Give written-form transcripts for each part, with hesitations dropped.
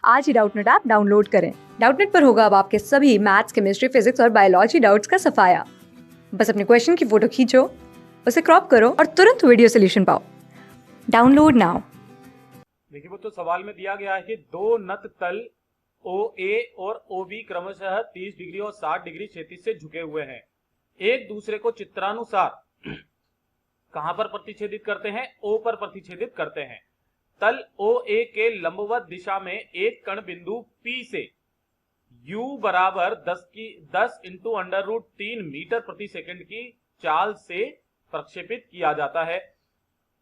आज ही Doubtnut app download करें। Doubtnut पर होगा अब आपके सभी मैथ्स, केमिस्ट्री, फिजिक्स और बायोलॉजी डाउट्स का सफाया। बस अपने क्वेश्चन की फोटो खींचो, उसे क्रॉप करो और तुरंत वीडियो सोल्यूशन पाओ। Download now. देखिए बच्चों, सवाल में दिया गया है कि दो नत तल OA और OB क्रमशः 30 डिग्री और 60 डिग्री क्षैतिज से झुके हुए हैं। एक दूसरे को चित्रानुसार कहां पर प्रतिच्छेदित करते हैं? O पर प्रतिच्छेदित करते हैं। तल OA के लंबवत दिशा में एक कण बिंदु P से U बराबर 10 इंटू अंडर रूट 3 मीटर प्रति सेकंड की चाल से प्रक्षेपित किया जाता है।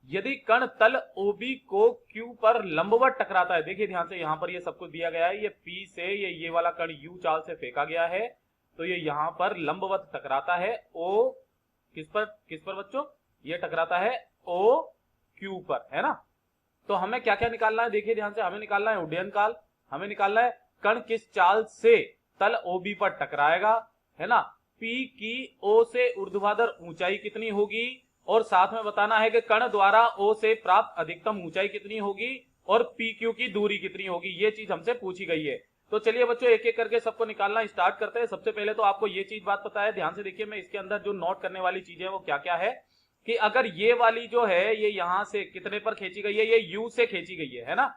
यदि कण तल OB को Q पर लंबवत टकराता है, देखिए ध्यान से, यहां पर ये सब कुछ दिया गया है, ये P से ये वाला कण U चाल से फेंका गया है, तो ये यहां पर लंबवत टकराता है। O किस पर बच्चों? ये टकराता है OQ पर, है ना। तो हमें क्या क्या निकालना है? देखिए ध्यान से, हमें निकालना है उड्डयन काल, हमें निकालना है कण किस चाल से तल OB पर टकराएगा, है ना। P की O से ऊर्ध्वाधर ऊंचाई कितनी होगी, और साथ में बताना है कि कण द्वारा O से प्राप्त अधिकतम ऊंचाई कितनी होगी और PQ की दूरी कितनी होगी। ये चीज हमसे पूछी गई है। तो चलिए बच्चों, एक एक करके सबको निकालना स्टार्ट करते हैं। सबसे पहले तो आपको ये चीज बात पता है, ध्यान से देखिए, मैं इसके अंदर जो नोट करने वाली चीजें वो क्या क्या है कि अगर ये वाली जो है ये यहां से कितने पर खींची गई है, ये U से खींची गई है ना।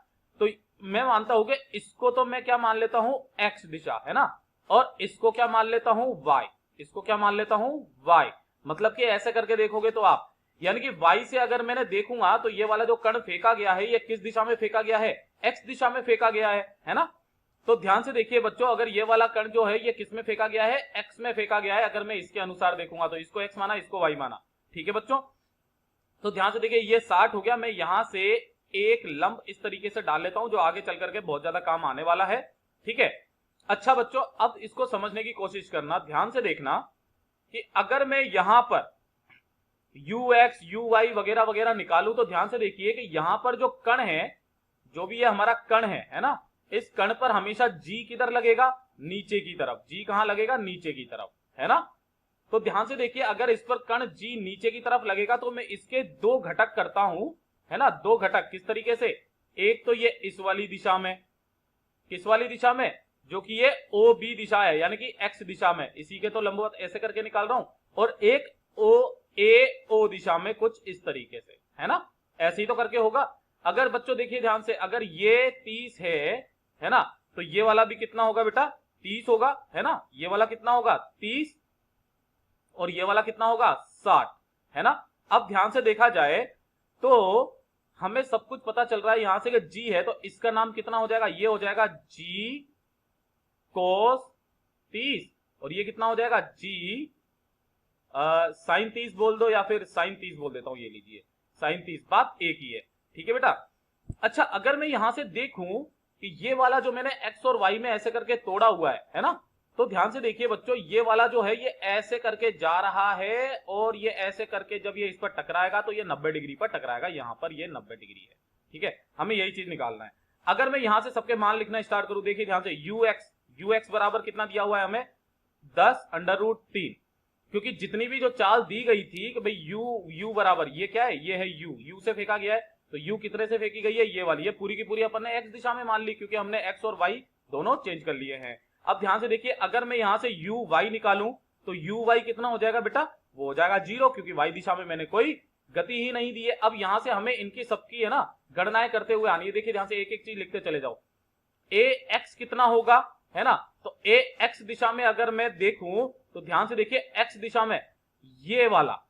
तो मैं मानता हूं कि इसको तो मैं क्या मान लेता हूं? X दिशा, है ना। और इसको क्या मान लेता हूं? Y। इसको क्या मान लेता हूं? Y। मतलब कि ऐसे करके देखोगे तो आप, यानी कि Y से अगर मैंने देखूंगा तो ये वाला जो कण फेंका गया है ये किस दिशा में फेंका गया है? X दिशा में फेंका गया है ना। तो ध्यान से देखिए बच्चों, अगर ये वाला कण जो है ये किस में फेंका गया है? X में फेंका गया है। अगर मैं इसके अनुसार देखूंगा तो इसको X माना, इसको Y माना, ठीक है बच्चों। तो ध्यान से देखिए, ये 60 हो गया। मैं यहां से एक लंब इस तरीके से डाल लेता हूं जो आगे चल करके बहुत ज्यादा काम आने वाला है, ठीक है। अच्छा बच्चों, अब इसको समझने की कोशिश करना, ध्यान से देखना कि अगर मैं यहां पर UX, UY वगैरह वगैरह निकालूं तो ध्यान से देखिए कि यहां पर जो कण है, जो भी ये हमारा कण है ना, इस कण पर हमेशा G किधर लगेगा? नीचे की तरफ। G कहां लगेगा? नीचे की तरफ, है ना। तो ध्यान से देखिए, अगर इस पर कण G नीचे की तरफ लगेगा तो मैं इसके दो घटक करता हूं, है ना। दो घटक किस तरीके से? एक तो ये इस वाली दिशा में, किस वाली दिशा में? जो कि ये OB दिशा है, यानी कि X दिशा में, इसी के तो लंबवत ऐसे करके निकाल रहा हूं। और एक OAO दिशा में कुछ इस तरीके से, है ना। ऐसे ही तो करके होगा। अगर बच्चों देखिए ध्यान से, अगर ये 30 है ना, तो ये वाला भी कितना होगा बेटा? 30 होगा, है ना। ये वाला कितना होगा? 30। और ये वाला कितना होगा? 60, है ना। अब ध्यान से देखा जाए तो हमें सब कुछ पता चल रहा है यहां से कि G है, तो इसका नाम कितना हो जाएगा? ये हो जाएगा G cos 30, और ये कितना हो जाएगा? G sin 30 बोल दो, या फिर sin 30 बोल देता हूं, ये लीजिए sin 30, बात एक ही है, ठीक है बेटा। अच्छा, अगर मैं यहां से देखूं कि ये वाला जो मैंने X और Y में ऐसे करके तोड़ा हुआ है ना, तो ध्यान से देखिए बच्चों, ये वाला जो है ये ऐसे करके जा रहा है, और ये ऐसे करके जब ये इस पर टकराएगा तो ये 90 डिग्री पर टकराएगा। यहां पर ये 90 डिग्री है, ठीक है। हमें यही चीज निकालना है। अगर मैं यहां से सबके मान लिखना स्टार्ट करूं, देखिए ध्यान से, UX बराबर कितना दिया हुआ है हमें? 10 अंडर रूट 3, क्योंकि जितनी भी जो चाल दी गई थी कि भाई U बराबर, ये क्या है? ये है U से फेंका गया है, तो U कितने से फेंकी गई है? ये वाली। ये पूरी की पूरी अपन ने X दिशा में मान ली, क्योंकि हमने X और Y दोनों चेंज कर लिए हैं। अब ध्यान से देखिए, अगर मैं यहां से UY निकालूं तो UY कितना हो जाएगा बेटा? वो हो जाएगा 0, क्योंकि Y दिशा में मैंने कोई गति ही नहीं दी है। अब यहां से हमें इनकी सबकी, है ना, गणनाएं करते हुए आनी है। देखिए ध्यान से, एक एक चीज लिखते चले जाओ। AX कितना होगा, है ना। तो AX दिशा में अगर मैं देखूं तो ध्यान से देखिए, X दिशा में ये वाला,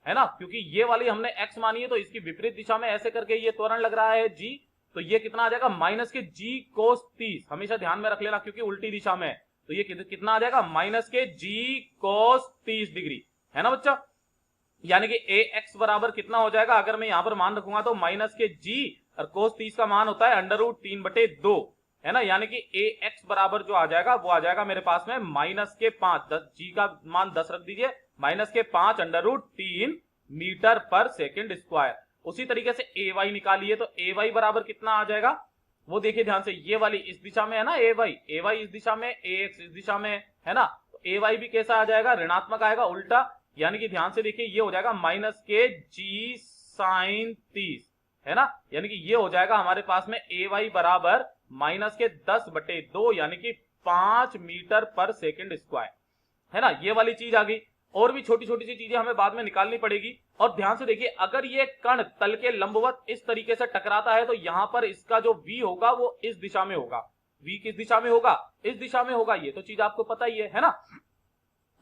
है ना, क्योंकि ये वाली हमने X मानी है, तो इसकी विपरीत दिशा में ऐसे करके ये त्वरण लग रहा है G, तो ये कितना आ जाएगा? माइनस के G cos 30, हमेशा ध्यान में रख लेना क्योंकि उल्टी दिशा में है। तो ये कितना आ जाएगा? माइनस के G cos 30 डिग्री, है ना बच्चा। यानी कि AX बराबर कितना हो जाएगा? अगर मैं यहां पर मान रखूंगा तो माइनस के G, और cos 30 का मान होता है अंडर रूट 3/2, है ना। यानी कि AX बराबर जो आ जाएगा वो आ जाएगा मेरे पास में माइनस के 5, G का मान 10 रख दीजिए, माइनस के 5 अंडर रूट 3 मीटर पर सेकेंड स्क्वायर। उसी तरीके से AY निकालिए तो AY बराबर कितना आ जाएगा? वो देखिए ध्यान से, ये वाली इस दिशा में है ना AY इस दिशा में, AX इस दिशा में, है ना। तो AY भी कैसा आ जाएगा? ऋणात्मक आएगा, उल्टा। यानी कि ध्यान से देखिए, ये हो जाएगा माइनस के G sin 30, है ना। यानी कि ये हो जाएगा हमारे पास में AY बराबर माइनस के 10/2 यानी कि 5 मीटर पर सेकंड स्क्वायर, है ना। ये वाली चीज आ गई। और भी छोटी छोटी सी चीजें हमें बाद में निकालनी पड़ेगी। और ध्यान से देखिए, अगर ये कण तल के लंबवत इस तरीके से टकराता है तो यहां पर इसका जो v होगा वो इस दिशा में होगा। v किस दिशा में होगा? इस दिशा में होगा। ये तो चीज आपको पता ही है ना।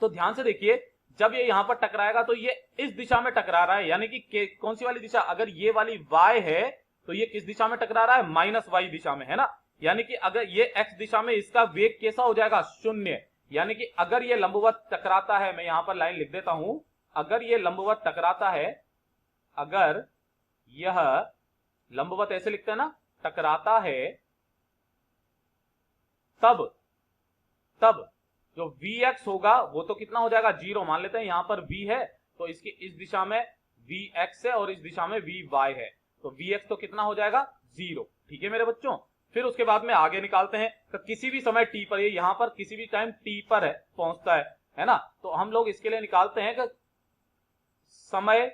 तो ध्यान से देखिए, जब ये यहां पर टकराएगा तो ये इस दिशा में टकरा रहा है, यानी कि कौन सी वाली दिशा? अगर ये वाली y है तो ये किस दिशा में टकरा रहा है? -y दिशा में, है ना। यानी कि अगर ये x दिशा में, इसका वेग कैसा हो जाएगा? 0। यानी कि अगर ये लंबवत टकराता है, मैं यहां पर लाइन लिख देता हूं, अगर ये लंबवत टकराता है, अगर यह लंबवत ऐसे लिखते हैं ना, टकराता है, तब जो Vx होगा वो तो कितना हो जाएगा? 0 मान लेते हैं। यहां पर V है तो इसकी इस दिशा में Vx है और इस दिशा में Vy है, तो Vx तो कितना हो जाएगा? 0। ठीक है मेरे बच्चों। फिर उसके बाद में आगे निकालते हैं तो किसी भी समय t पर, ये यहां पर किसी भी टाइम t पर है, पहुंचता है ना। तो हम लोग इसके लिए निकालते हैं कि समय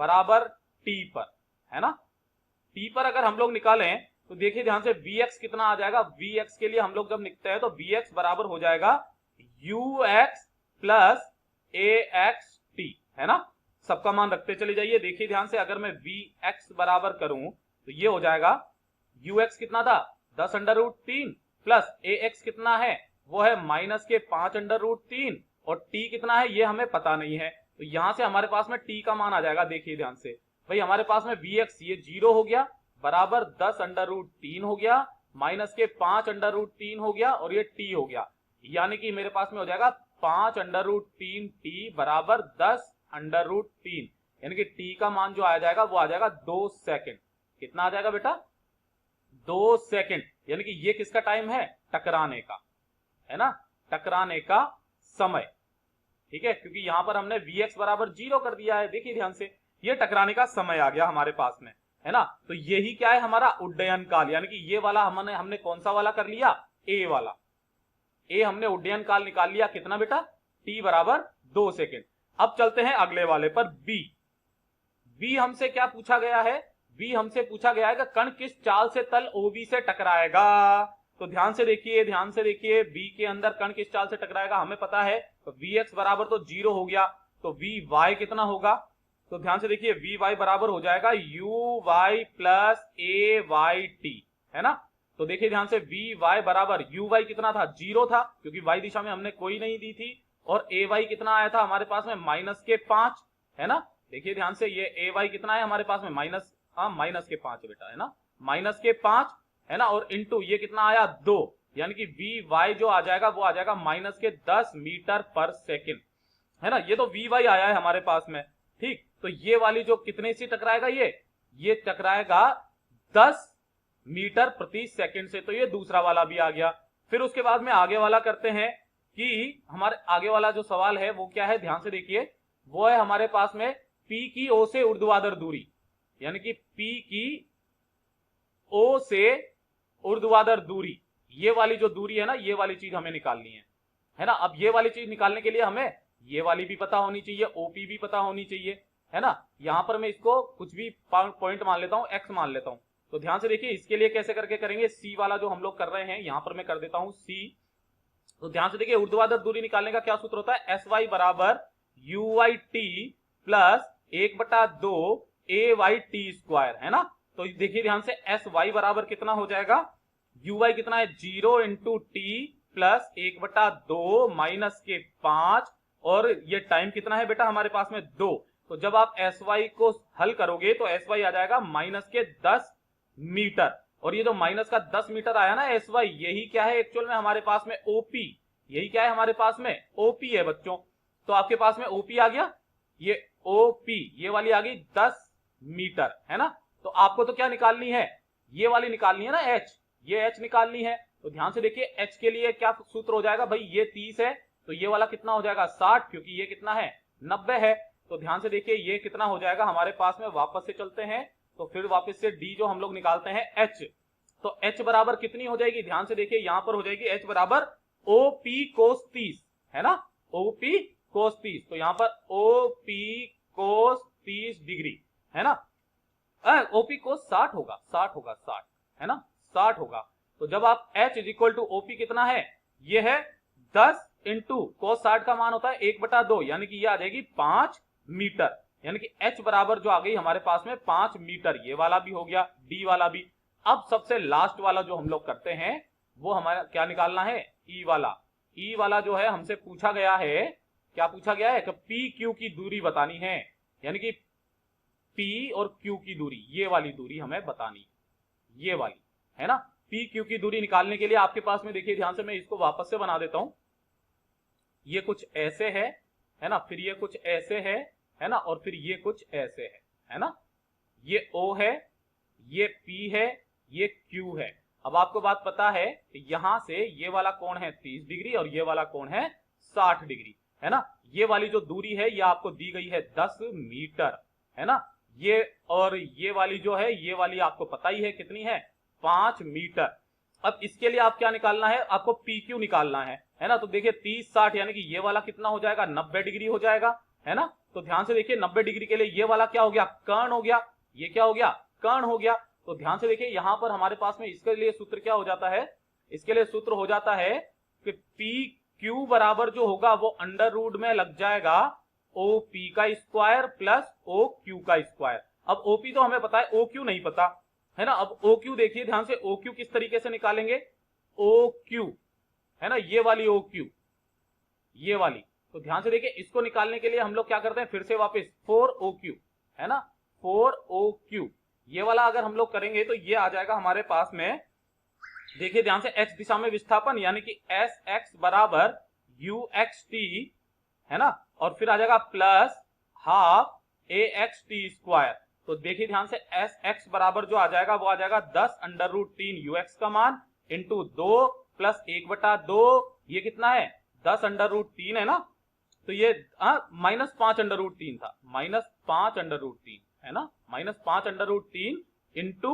बराबर t पर, है ना। t पर अगर हम लोग निकालें तो देखिए ध्यान से, Vx कितना आ जाएगा? Vx के लिए हम लोग जब लिखते हैं तो Vx बराबर हो जाएगा ux प्लस axt, है ना। सबका मान रखते चले जाइए। देखिए ध्यान से, अगर मैं Vx बराबर करूं तो ये हो जाएगा, ux कितना था? 10√3 प्लस ax कितना है? वो है -5√3 और t कितना है ये हमें पता नहीं है। तो यहां से हमारे पास में t का मान आ जाएगा। देखिए ध्यान से भाई, हमारे पास में Vx ये 0 हो गया, बराबर 10√3 हो गया, -5√3 हो गया और ये t हो गया। यानी कि मेरे पास में हो जाएगा 5√3t बराबर 10√3, यानी कि t का मान जो आ जाएगा वो आ जाएगा 2 सेकंड। कितना आ जाएगा बेटा? 2 सेकंड। यानी कि ये किसका टाइम है? टकराने का, है ना, टकराने का समय। ठीक है, क्योंकि यहां पर हमने Vx बराबर 0 कर दिया है। देखिए ध्यान से, ये टकराने का समय आ गया हमारे पास में, है ना। तो यही क्या है? हमारा उड्डयन काल, यानी कि ये वाला हमने कौन सा वाला कर लिया? ए वाला। ए हमने उड्डयन काल निकाल लिया। कितना बेटा? t बराबर 2 सेकंड। अब चलते हैं अगले वाले पर, बी हमसे क्या पूछा गया है? बी हमसे पूछा गया है कि कण किस चाल से तल OB से टकराएगा। तो ध्यान से देखिए, बी के अंदर कण किस चाल से टकराएगा हमें पता है। तो Vx बराबर तो 0 हो गया, तो Vy कितना होगा? तो ध्यान से देखिए, Vy बराबर हो जाएगा uy प्लस ayt, है ना। तो देखिए ध्यान से, Vy बराबर uy कितना था? 0 था, क्योंकि y दिशा में हमने कोई नहीं दी थी। और ay कितना आया था हमारे पास में? -5, है ना। देखिए ध्यान से, ये ay कितना है हमारे पास में? -5 बेटा, है ना, -5, है ना। और इंटू ये कितना आया? 2, यानी कि Vy जो आ जाएगा वो आ जाएगा -10 मीटर पर सेकंड, है ना। ये तो Vy आया है हमारे पास में। ठीक, तो ये वाली जो कितने से टकराएगा? ये टकराएगा 10 मीटर प्रति सेकंड से। तो ये दूसरा वाला भी आ गया। फिर उसके बाद में आगे वाला करते हैं कि हमारे आगे वाला जो सवाल है वो क्या है? ध्यान से देखिए, वो है हमारे पास में P की O से ऊर्ध्वाधर दूरी, यानी कि P की O से ऊर्ध्वाधर दूरी, ये वाली जो दूरी है ना, ये वाली चीज हमें निकालनी है ना। अब ये वाली चीज निकालने के लिए हमें ये वाली भी पता होनी चाहिए, OP भी पता होनी चाहिए, है ना। यहां पर मैं इसको कुछ भी पॉइंट मान लेता हूं, x मान लेता हूं। तो ध्यान से देखिए, इसके लिए कैसे करके करेंगे? C वाला जो हम लोग कर रहे हैं, यहां पर मैं कर देता हूं C। तो ध्यान से देखिए, ऊर्ध्वाधर दूरी निकालने का क्या सूत्र होता है? SY बराबर UYT प्लस 1/2 AYT², है ना। तो देखिए ध्यान से, SY बराबर कितना हो जाएगा? UY कितना है? 0 इंटू टी प्लस 1/2 -5, और ये टाइम कितना है बेटा हमारे पास में? 2। तो जब आप SY को हल करोगे तो SY आ जाएगा -10 मीटर, और ये जो -10 मीटर आया ना SY, यही क्या है एक्चुअल में हमारे पास में? OP। यही क्या है हमारे पास में? OP है बच्चों। तो आपके पास में OP आ गया, ये OP, ये वाली आ गई 10 मीटर, है ना। तो आपको तो क्या निकालनी है? ये वाली निकालनी है ना, H, ये H निकालनी है। तो ध्यान से देखिए, H के लिए क्या सूत्र हो जाएगा भाई? ये 30 है, तो ये वाला कितना हो जाएगा? 60, क्योंकि ये कितना है? 90 है। तो ध्यान से देखिए, ये कितना हो जाएगा हमारे पास में? वापस से चलते हैं तो फिर वापस से D जो हम लोग निकालते हैं H, तो H बराबर कितनी हो जाएगी? ध्यान से देखिए, यहां पर हो जाएगी H बराबर OP cos 30, है ना, OP cos 30। तो यहां पर OP cos 30 डिग्री, है ना। ओपी को 60 होगा, 60 होगा, 60 है ना, 60 होगा। तो जब आप H is equal to OP कितना है, ये है 10 इंटू cos 60 का मान होता है 1/2, यानी कि ये आ जाएगी 5 मीटर, यानी कि H बराबर जो आ गई हमारे पास में 5 मीटर। ये वाला भी हो गया, D वाला भी। अब सबसे लास्ट वाला जो हम लोग करते हैं वो हमारा क्या निकालना है, E वाला। E वाला जो है हमसे पूछा गया है, क्या पूछा गया है कि P Q की दूरी बतानी है, यानी कि P और Q की दूरी, ये वाली दूरी हमें बतानी है, ये वाली है ना। P Q की दूरी निकालने के लिए आपके पास में देखिए ध्यान से, मैं इसको वापस से बना देता हूं। ये कुछ ऐसे है ना, फिर ये कुछ ऐसे है ना, और फिर ये कुछ ऐसे है ना। ये O है, ये P है, ये Q है। अब आपको बात पता है कि यहां से ये वाला कोण है 30 डिग्री और ये वाला कोण है 60 डिग्री, है ना। ये वाली जो दूरी है ये आपको दी गई है 10 मीटर, है ना। ये और ये वाली जो है, ये वाली आपको पता ही है कितनी है, 5 मीटर। अब इसके लिए आप क्या निकालना है, आपको PQ निकालना है ना। तो देखिए 30 60 यानी कि ये वाला कितना हो जाएगा, 90 डिग्री हो जाएगा, है ना। तो ध्यान से देखिए 90 डिग्री के लिए ये वाला क्या हो गया, कर्ण हो गया। ये क्या हो गया, कर्ण हो गया। तो ध्यान से देखिए यहां पर हमारे पास में इसके लिए सूत्र क्या हो जाता है, इसके लिए सूत्र हो जाता है कि PQ बराबर जो होगा वो अंडर रूट में लग जाएगा OP का स्क्वायर प्लस OQ का स्क्वायर। अब OP तो हमें पता है, OQ नहीं पता, है ना। अब OQ देखिए ध्यान से, OQ किस तरीके से निकालेंगे, OQ है ना, ये वाली OQ, ये वाली। तो ध्यान से देखिए इसको निकालने के लिए हम लोग क्या करते हैं, फिर से वापस 4OQ है ना, 4OQ ये वाला अगर हम लोग करेंगे तो ये आ जाएगा हमारे पास में, देखिए ध्यान से, x दिशा में विस्थापन यानी कि SX बराबर UXT है ना, और फिर आ जाएगा प्लस हाफ AXT स्क्वायर। तो देखिए ध्यान से SX बराबर जो आ जाएगा वो आ जाएगा 10 अंडर रूट 3 UX का मान इंटू 2 प्लस 1/2, ये कितना है 10 अंडर रूट 3 है ना। तो ये -5 अंडर रूट 3 था, -5 अंडर रूट 3 है ना, -5 अंडर रूट 3 इंटू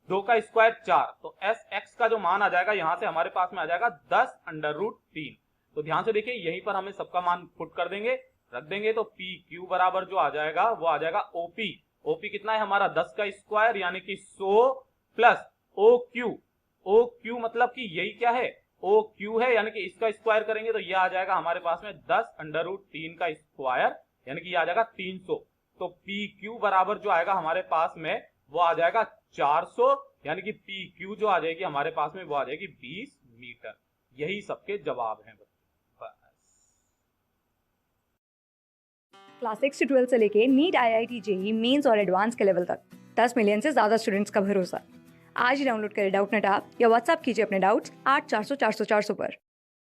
2 का स्क्वायर 4। तो SX का जो मान आ जाएगा यहां से हमारे पास में आ जाएगा 10 अंडर रूट 3। तो ध्यान से देखिए यहीं पर हमें सबका मान पुट कर देंगे, रख देंगे। तो PQ बराबर जो आ जाएगा वो आ जाएगा OP। OP कितना है हमारा 10 का स्क्वायर यानी कि 100 प्लस OQ। OQ मतलब कि यही क्या है, OQ है, यानी कि इसका स्क्वायर करेंगे तो ये आ जाएगा हमारे पास में 10 अंडर रूट 3 का स्क्वायर, यानी कि ये आ जाएगा 300। तो PQ बराबर जो आएगा हमारे पास में वो आ जाएगा 400, यानी कि PQ जो आ जाएगी हमारे पास में वो आ जाएगी 20 मीटर। यही सबके जवाब हैं। क्लास 6 से 12 से लेके नीट IIT JEE मेंस और एडवांस के लेवल तक 10 मिलियन से ज़्यादा स्टूडेंट्स का भरोसा। आज ही डाउनलोड करें डाउटनेट ऐप या व्हाट्सएप कीजिए अपने डाउट्स 8400 400 400 पर।